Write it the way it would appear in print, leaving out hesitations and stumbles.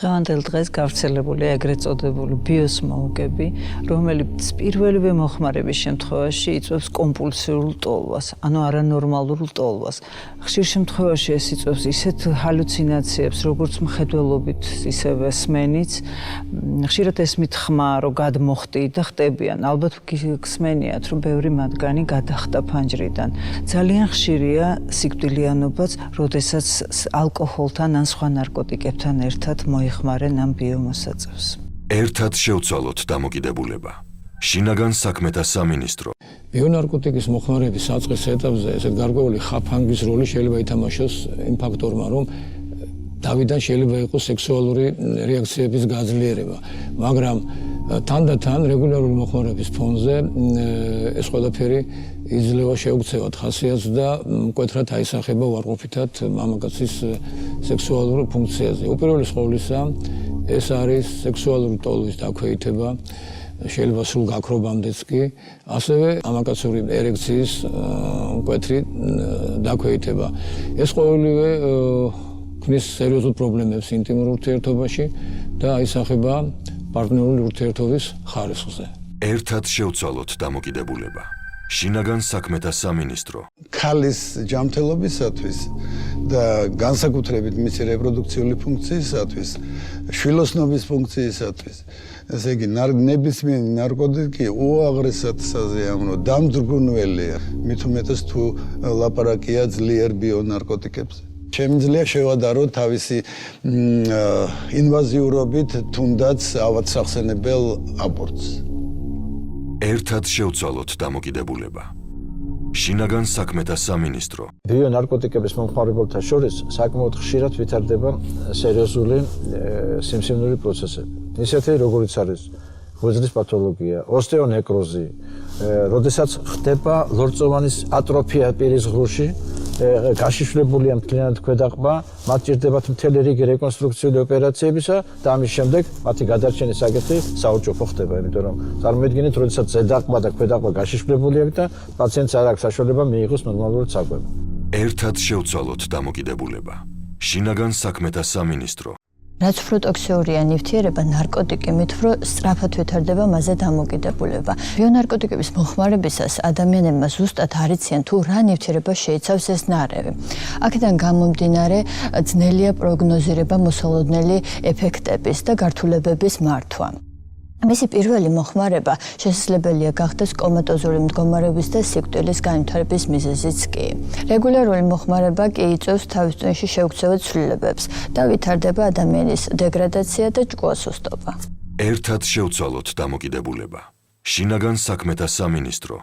დღევანდელ დღეს გავრცელებულია ეგრეთ წოდებული ბიოსმოუკები, რომელიც პირველივე მოხმარების შემთხვევაში იწვევს კომპულსიურ ლტოლვას, ანუ არანორმალურ ლტოლვას. ხშირ შემთხვევაში ეს იწვევს ისეთ ჰალუცინაციებს, როგორც მხედველობით, ისევე სმენიც. ხშირად ესმით ხმა, რომ გადმოხტი და ხტებიან. ალბათ გსმენიათ, რომ ბევრი მათგანი გადახტა ფანჯრიდან. ძალიან ხშირია სიკვდილიანობაც, როდესაც ალკოჰოლთან ან სხვა ნარკოტიკებთან ერთად მოიხმარენ ამ ბიომოსაწევს. ერთად შევცვალოთ დამოკიდებულება. შინაგან საქმეთა სამინისტრო. ბიონარკოტიკის მოხმარების საწყის ეტაპზე ესეთ გარკვეული ხაფანგის როლი შეიძლება ითამაშოს იმ ფაქტორმა, რომ დავიდან შეიძლება იყოს სექსუალური რეაქციების გაძლიერება, მაგრამ თანდათან რეგულარული მოხმარების ფონზე ეს ყველაფერი იძლევა შეუქცევად ხასიათს და მკვეთრად აისახება უარყოფითად მამაკაცის სექსუალურ ფუნქციაზე. უპირველეს ყოვლისა, ეს არის სექსუალური ტოლვის დაქვეითება, შეიძლება სრულ გაქრობამდეც კი, ასევე მამაკაცური ერექციის მკვეთრი დაქვეითება. ეს ყოველივე ქმნის სერიოზულ პრობლემებს ინტიმურ ურთიერთობაში და აისახება პარტნიორული ურთიერთობის ხარისხზე. ერთად შევცვალოთ დამოკიდებულება. შინაგან საქმეთა სამინისტრო. ქალის ჯანმრთელობისათვის და განსაკუთრებით მისი რეპროდუქციული ფუნქციისათვის, შვილოსნობის ფუნქციისათვის, ესე იგი ნებისმიერი ნარკოტიკი უაღრესად საზეიმო, დამძრგუნველია, მით უმეტეს თუ ლაპარაკია ძლიერ ბიონარკოტიკებზე. შემიძლია შევადარო თავისი ინვაზიურობით თუნდაც ავადსახსენებელ აბორტს. ერთად შევცვალოთ დამოკიდებულება. შინაგან საქმეთა სამინისტრო. ბიონარკოტიკების მომხმარებელთა შორის საკმაოდ ხშირად ვითარდება სერიოზული სიმსივნური პროცესები. ისეთი როგორიც არის ღვიძლის პათოლოგია, ოსტეონეკროზი, როდესაც ხდება ლორწოვანის ატროფია პირის ღრუში, გაშიშვლებულია მთლიანად ქვედაყბა, მათ ჭირდებათ მთელი რიგი რეკონსტრუქციული ოპერაციებისა და ამის შემდეგ მათი გადარჩენის საკითხი საუჯოფო ხდება, იმიტომ რომ წარმოიდგინეთ, როდესაც ზედაყბა და ქვედაყბა გაშიშვლებულია და პაციენტს არ აქვს საშუალება მიიღოს ნორმალური საკვები. ერთად შევცვალოთ დამოკიდებულება. შინაგან საქმეთა სამინისტრო. რაც უფრო ტოქსიურია ნივთიერება, ნარკოტიკი მით უფრო სწრაფად ვითარდება მასზე დამოკიდებულება. ბიონარკოტიკების მოხმარებისას ადამიანებმა ზუსტად არ იციან თუ რა ნივთიერება შეიცავს ეს ნარევი. აქედან გამომდინარე, ძნელია პროგნოზირება მოსალოდნელი ეფექტების და გართულებების მართვა. მისი პირველი მოხმარება შესაძლებელია გახდეს კომატოზური მდგომარეობის და სიკვდილის განვითარების მიზეზიც კი. რეგულარული მოხმარება კი იწვევს თავის ტვინში შეუქცევად ცვლილებებს და ვითარდება ადამიანის დეგრადაცია და ჭკუასუსტობა. ერთად შევცვალოთ დამოკიდებულება. შინაგან საქმეთა სამინისტრო.